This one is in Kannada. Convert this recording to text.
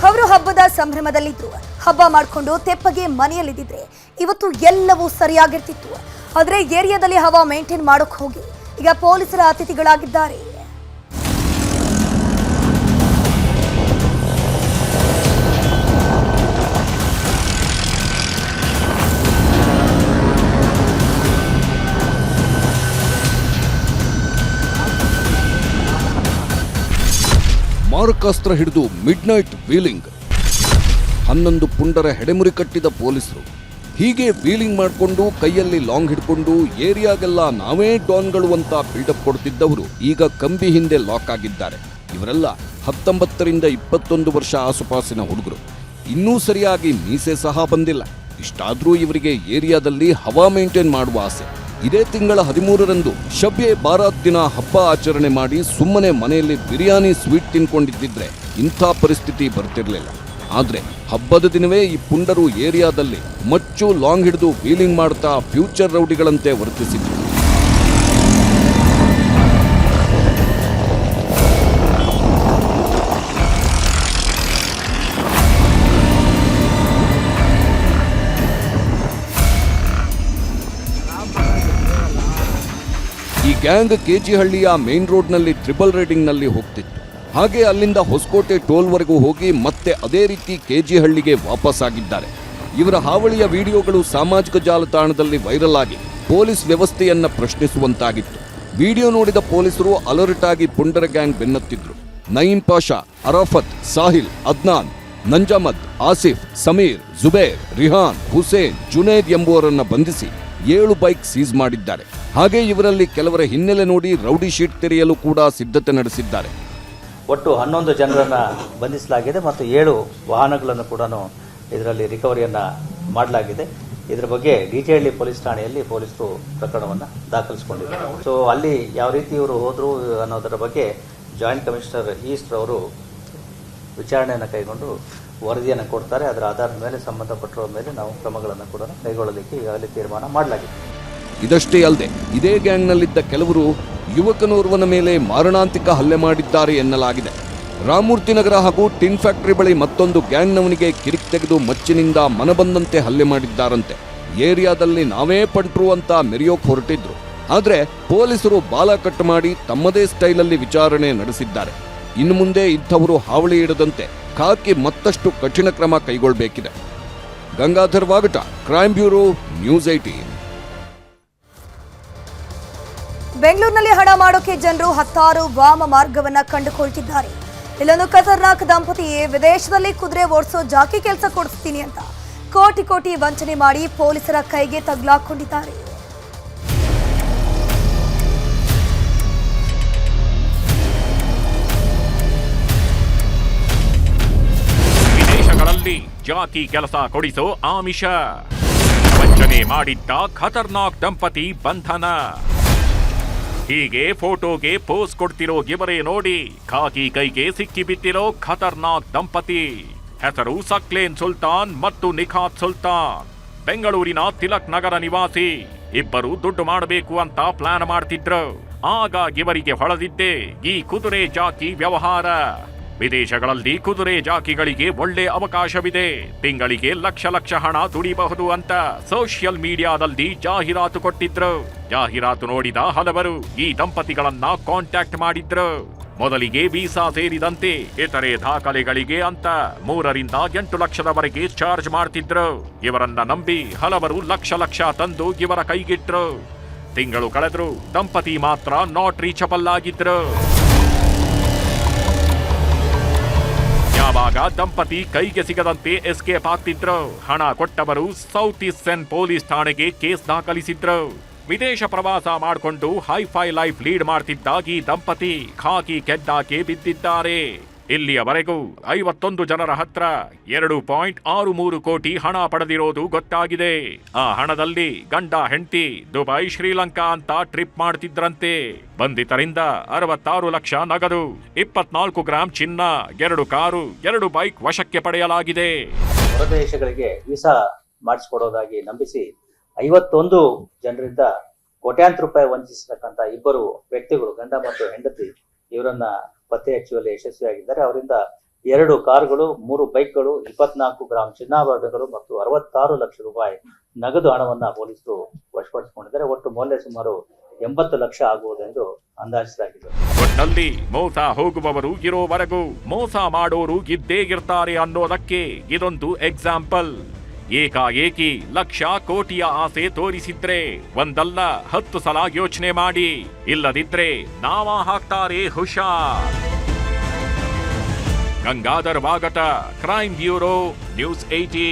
ಅವರು ಹಬ್ಬದ ಸಂಭ್ರಮದಲ್ಲಿದ್ರು. ಹಬ್ಬ ಮಾಡಿಕೊಂಡು ತೆಪ್ಪಗೆ ಮನೆಯಲ್ಲಿದ್ದಿದ್ರೆ ಇವತ್ತು ಎಲ್ಲವೂ ಸರಿಯಾಗಿರ್ತಿತ್ತು. ಆದರೆ ಏರಿಯಾದಲ್ಲಿ ಹವಾ ಮೇಂಟೈನ್ ಮಾಡೋಕೆ ಹೋಗಿ ಈಗ ಪೊಲೀಸರ ಅತಿಥಿಗಳಾಗಿದ್ದಾರೆ. ಮಾರಕಾಸ್ತ್ರ ಹಿಡಿದು ಮಿಡ್ ನೈಟ್ ವೀಲಿಂಗ್. 11 ಪುಂಡರ ಹೆಡೆಮುರಿ ಕಟ್ಟಿದ ಪೊಲೀಸರು ಹೀಗೆ ವೀಲಿಂಗ್ ಮಾಡಿಕೊಂಡು ಕೈಯಲ್ಲಿ ಲಾಂಗ್ ಹಿಡ್ಕೊಂಡು ಏರಿಯಾಗೆಲ್ಲ ನಾವೇ ಡಾನ್ಗಳು ಅಂತ ಬಿಲ್ಡಪ್ ಕೊಡ್ತಿದ್ದವರು ಈಗ ಕಂಬಿ ಹಿಂದೆ ಲಾಕ್ ಆಗಿದ್ದಾರೆ. ಇವರೆಲ್ಲ 19 ರಿಂದ 21 ವರ್ಷ ಆಸುಪಾಸಿನ ಹುಡುಗರು. ಇನ್ನೂ ಸರಿಯಾಗಿ ಮೀಸೆ ಸಹ ಬಂದಿಲ್ಲ. ಇಷ್ಟಾದ್ರೂ ಇವರಿಗೆ ಏರಿಯಾದಲ್ಲಿ ಹವಾ ಮೇಂಟೈನ್ ಮಾಡುವ ಆಸೆ. ಇದೇ ತಿಂಗಳ 13ರಂದು ಶಬ್ ಎ ಬಾರಾತ್ ದಿನ ಹಬ್ಬ ಆಚರಣೆ ಮಾಡಿ ಸುಮ್ಮನೆ ಮನೆಯಲ್ಲಿ ಬಿರಿಯಾನಿ ಸ್ವೀಟ್ ತಿನ್ಕೊಂಡಿದ್ದಿದ್ರೆ ಇಂಥ ಪರಿಸ್ಥಿತಿ ಬರ್ತಿರ್ಲಿಲ್ಲ. ಆದ್ರೆ ಹಬ್ಬದ ದಿನವೇ ಈ ಪುಂಡರು ಏರಿಯಾದಲ್ಲಿ ಮಚ್ಚು ಲಾಂಗ್ ಹಿಡಿದು ವೀಲಿಂಗ್ ಮಾಡ್ತಾ ಫ್ಯೂಚರ್ ರೌಡಿಗಳಂತೆ ವರ್ತಿಸಿದ್ರು. ಈ ಗ್ಯಾಂಗ್ ಕೆಜಿಹಳ್ಳಿಯ ಮೇನ್ ರೋಡ್ನಲ್ಲಿ ಟ್ರಿಬಲ್ ರೈಡಿಂಗ್ನಲ್ಲಿ ಹೋಗ್ತಿತ್ತು. ಹಾಗೆ ಅಲ್ಲಿಂದ ಹೊಸಕೋಟೆ ಟೋಲ್ವರೆಗೂ ಹೋಗಿ ಮತ್ತೆ ಅದೇ ರೀತಿ ಕೆಜಿಹಳ್ಳಿಗೆ ವಾಪಸ್ ಆಗಿದ್ದಾರೆ. ಇವರ ಹಾವಳಿಯ ವಿಡಿಯೋಗಳು ಸಾಮಾಜಿಕ ಜಾಲತಾಣದಲ್ಲಿ ವೈರಲ್ ಆಗಿ ಪೊಲೀಸ್ ವ್ಯವಸ್ಥೆಯನ್ನ ಪ್ರಶ್ನಿಸುವಂತಾಗಿತ್ತು. ವಿಡಿಯೋ ನೋಡಿದ ಪೊಲೀಸರು ಅಲರ್ಟ್ ಆಗಿ ಪುಂಡರ ಗ್ಯಾಂಗ್ ಬೆನ್ನತ್ತಿದ್ರು. ನಯೀಂ ಪಾಷಾ, ಅರಾಫತ್, ಸಾಹಿಲ್, ಅದ್ನಾನ್, ನಂಜಾಮದ್, ಆಸಿಫ್, ಸಮೀರ್, ಜುಬೇರ್, ರಿಹಾನ್, ಹುಸೇನ್, ಜುನೇದ್ ಎಂಬುವರನ್ನ ಬಂಧಿಸಿ 7 ಬೈಕ್ ಸೀಸ್ ಮಾಡಿದ್ದಾರೆ. ಹಾಗೆ ಇವರಲ್ಲಿ ಕೆಲವರ ಹಿನ್ನೆಲೆ ನೋಡಿ ರೌಡಿ ಶೀಟ್ ತೆರೆಯಲು ಕೂಡ ಸಿದ್ಧತೆ ನಡೆಸಿದ್ದಾರೆ. ಒಟ್ಟು 11 ಜನರನ್ನ ಬಂಧಿಸಲಾಗಿದೆ ಮತ್ತು 7 ವಾಹನಗಳನ್ನು ಕೂಡ ಇದರಲ್ಲಿ ರಿಕವರಿಯನ್ನ ಮಾಡಲಾಗಿದೆ. ಇದರ ಬಗ್ಗೆ ಡಿಟಿಹಳ್ಳಿ ಪೊಲೀಸ್ ಠಾಣೆಯಲ್ಲಿ ಪೊಲೀಸರು ಪ್ರಕರಣವನ್ನು ದಾಖಲಿಸಿಕೊಂಡಿದ್ದಾರೆ. ಸೊ ಅಲ್ಲಿ ಯಾವ ರೀತಿ ಇವರು ಹೋದ್ರು ಅನ್ನೋದರ ಬಗ್ಗೆ ಜಾಯಿಂಟ್ ಕಮಿಷನರ್ ಈಸ್ಟ್ ಅವರು ವಿಚಾರಣೆಯನ್ನು ಕೈಗೊಂಡು ವರದಿಯನ್ನು ಕೊಡ್ತಾರೆ. ಅದರ ಆಧಾರದ ಮೇಲೆ ಸಂಬಂಧಪಟ್ಟರ ಮೇಲೆ ನಾವು ಕ್ರಮಗಳನ್ನು ಕೂಡ ಕೈಗೊಳ್ಳಲಿಕ್ಕೆ ಈಗಾಗಲೇ ತೀರ್ಮಾನ ಮಾಡಲಾಗಿದೆ. ಇದಷ್ಟೇ ಅಲ್ಲದೆ ಇದೇ ಗ್ಯಾಂಗ್ನಲ್ಲಿದ್ದ ಕೆಲವರು ಯುವಕನೋರ್ವನ ಮೇಲೆ ಮಾರಣಾಂತಿಕ ಹಲ್ಲೆ ಮಾಡಿದ್ದಾರೆ ಎನ್ನಲಾಗಿದೆ. ರಾಮಮೂರ್ತಿ ನಗರ ಹಾಗೂ ಟಿನ್ ಫ್ಯಾಕ್ಟರಿ ಬಳಿ ಮತ್ತೊಂದು ಗ್ಯಾಂಗ್ನವನಿಗೆ ಕಿರಿಕ್ ತೆಗೆದು ಮಚ್ಚಿನಿಂದ ಮನಬಂದಂತೆ ಹಲ್ಲೆ ಮಾಡಿದ್ದಾರಂತೆ. ಏರಿಯಾದಲ್ಲಿ ನಾವೇ ಪಂಟ್ರು ಅಂತ ಮೆರೆಯೋಕ್ ಹೊರಟಿದ್ರು. ಆದ್ರೆ ಪೊಲೀಸರು ಬಾಲ ಕಟ್ ಮಾಡಿ ತಮ್ಮದೇ ಸ್ಟೈಲಲ್ಲಿ ವಿಚಾರಣೆ ನಡೆಸಿದ್ದಾರೆ. ಇನ್ನು ಮುಂದೆ ಇಂಥವರು ಹಾವಳಿ ಇಡದಂತೆ ಖಾಕಿ ಮತ್ತಷ್ಟು ಕಠಿಣ ಕ್ರಮ ಕೈಗೊಳ್ಳಬೇಕಿದೆ. Gangadhar ವಾಗಟ, crime bureau, news 18. ಬೆಂಗಳೂರಿನಲ್ಲಿ ಹಣ ಮಾಡೋಕೆ ಜನರು ಹತ್ತಾರು ವಾಮ ಮಾರ್ಗವನ್ನ ಕಂಡುಕೊಳ್ತಿದ್ದಾರೆ. ಇಲ್ಲೊಂದು ಖತರ್ನಾಕ್ ದಂಪತಿ ವಿದೇಶದಲ್ಲಿ ಕುದುರೆ ಓಡಿಸೋ ಜಾಕಿ ಕೆಲಸ ಕೊಡಿಸ್ತೀನಿ ಅಂತ ಕೋಟಿ ಕೋಟಿ ವಂಚನೆ ಮಾಡಿ ಪೊಲೀಸರ ಕೈಗೆ ತಗ್ಲಾಕೊಂಡಿದ್ದಾರೆ. ವಿದೇಶಗಳಲ್ಲಿ ಜಾಕಿ ಕೆಲಸ ಕೊಡಿಸೋ ಆಮಿಷ, ವಂಚನೆ ಮಾಡಿದ್ದ ಖತರ್ನಾಕ್ ದಂಪತಿ ಬಂಧನ. ಹೀಗೆ ಫೋಟೋಗೆ ಪೋಸ್ ಕೊಡ್ತಿರೋ ಇವರೇ ನೋಡಿ ಖಾಕಿ ಕೈಗೆ ಸಿಕ್ಕಿ ಬಿಟ್ಟಿರೋ ಖತರ್ನಾಕ್ ದಂಪತಿ. ಹೆಸರು ಸಕ್ಲೇನ್ ಸುಲ್ತಾನ್ ಮತ್ತು ನಿಖಾತ್ ಸುಲ್ತಾನ್. ಬೆಂಗಳೂರಿನ ತಿಲಕ್ ನಗರ ನಿವಾಸಿ. ಇಬ್ಬರು ದುಡ್ಡು ಮಾಡಬೇಕು ಅಂತ ಪ್ಲಾನ್ ಮಾಡ್ತಿದ್ರು. ಆಗ ಇವರಿಗೆ ಹೊಳೆದಿದ್ದೆ ಈ ಕುದುರೆ ಜಾಕಿ ವ್ಯವಹಾರ. ವಿದೇಶಗಳಲ್ಲಿ ಕುದುರೆ ಜಾಕಿಗಳಿಗೆ ಒಳ್ಳೆ ಅವಕಾಶವಿದೆ, ತಿಂಗಳಿಗೆ ಲಕ್ಷ ಲಕ್ಷ ಹಣ ದುಡಿಬಹುದು ಅಂತ ಸೋಷಿಯಲ್ ಮೀಡಿಯಾದಲ್ಲಿ ಜಾಹೀರಾತು ಕೊಟ್ಟಿದ್ರು. ಜಾಹೀರಾತು ನೋಡಿದ ಹಲವರು ಈ ದಂಪತಿಗಳನ್ನ ಕಾಂಟ್ಯಾಕ್ಟ್ ಮಾಡಿದ್ರು. ಮೊದಲಿಗೆ ವೀಸಾ ಸೇರಿದಂತೆ ಇತರೆ ದಾಖಲೆಗಳಿಗೆ ಅಂತ 3 ರಿಂದ 8 ಲಕ್ಷದವರೆಗೆ ಚಾರ್ಜ್ ಮಾಡ್ತಿದ್ರು. ಇವರನ್ನ ನಂಬಿ ಹಲವರು ಲಕ್ಷ ಲಕ್ಷ ತಂದು ಇವರ ಕೈಗಿಟ್ರು. ತಿಂಗಳು ಕಳೆದ್ರು, ದಂಪತಿ ಮಾತ್ರ ನಾಟ್ ರೀಚಬಲ್ ಆಗಿದ್ರು. ಯಾವಾಗ ದಂಪತಿ ಕೈಗೆ ಸಿಗದಂತೆ ಎಸ್ಕೇಪ್ ಆಗ್ತಿದ್ರು, ಹಣ ಕೊಟ್ಟವರು ಸೌತ್ ಈಸ್ಟರ್ನ್ ಪೊಲೀಸ್ ಠಾಣೆಗೆ ಕೇಸ್ ದಾಖಲಿಸಿದ್ರು. ವಿದೇಶ ಪ್ರವಾಸ ಮಾಡಿಕೊಂಡು ಹೈಫೈ ಲೈಫ್ ಲೀಡ್ ಮಾಡ್ತಿದ್ದ ಈ ದಂಪತಿ ಖಾಕಿ ಕೆಡ್ಡಾಕೆ ಬಿದ್ದಿದ್ದಾರೆ. ಇಲ್ಲಿಯವರೆಗೂ 51 ಜನರ ಹತ್ರ 2.63 ಕೋಟಿ ಹಣ ಪಡೆದಿರೋದು ಗೊತ್ತಾಗಿದೆ. ಆ ಹಣದಲ್ಲಿ ಗಂಡ ಹೆಂಡತಿ ದುಬೈ, ಶ್ರೀಲಂಕಾ ಅಂತ ಟ್ರಿಪ್ ಮಾಡ್ತಿದ್ರಂತೆ. ಬಂಧಿತರಿಂದ 66 ಲಕ್ಷ ನಗದು, 24 ಗ್ರಾಂ ಚಿನ್ನ, 2 ಕಾರು, 2 ಬೈಕ್ ವಶಕ್ಕೆ ಪಡೆಯಲಾಗಿದೆ. ಹೊರದೇಶಗಳಿಗೆ ವೀಸಾ ಮಾಡಿಸಿಕೊಡೋದಾಗಿ ನಂಬಿಸಿ 51 ಜನರಿಂದ ಕೋಟ್ಯಾಂತರ ರೂಪಾಯಿ ವಂಚಿಸತಕ್ಕಂತ ಇಬ್ಬರು ವ್ಯಕ್ತಿಗಳು, ಗಂಡ ಮತ್ತು ಹೆಂಡತಿ, ಇವರನ್ನ ಪತ್ತೆ ಹಚ್ಚುವಲ್ಲಿ ಯಶಸ್ವಿಯಾಗಿದ್ದಾರೆ. ಅವರಿಂದ 2 ಕಾರುಗಳು, 3 ಬೈಕ್ಗಳು, 24 ಗ್ರಾಂ ಚಿನ್ನಾಭರಣಗಳು ಮತ್ತು 66 ಲಕ್ಷ ರೂಪಾಯಿ ನಗದು ಹಣವನ್ನ ಪೊಲೀಸರು ವಶಪಡಿಸಿಕೊಂಡಿದ್ದಾರೆ. ಒಟ್ಟು ಮೌಲ್ಯ ಸುಮಾರು 80 ಲಕ್ಷ ಆಗುವುದೆಂದು ಅಂದಾಜಿಸಲಾಗಿದೆ. ಒಟ್ಟಲ್ಲಿ ಮೋಸ ಹೋಗುವವರು ಇರೋವರೆಗೂ ಮೋಸ ಮಾಡೋರು ಇದ್ದೇ ಇರ್ತಾರೆ ಅನ್ನೋದಕ್ಕೆ ಇದೊಂದು ಎಕ್ಸಾಂಪಲ್. ಏಕಾಏಕಿ ಲಕ್ಷ ಕೋಟಿಯ ಆಸೆ ತೋರಿಸಿದ್ರೆ ಒಂದಲ್ಲ 10 ಸಲ ಯೋಚನೆ ಮಾಡಿ, ಇಲ್ಲದಿದ್ರೆ ನಾವ ಹಾಕ್ತಾರೆ ಹುಷಾರ್. Gangadhar ವಾಗಟ, crime bureau, news 18.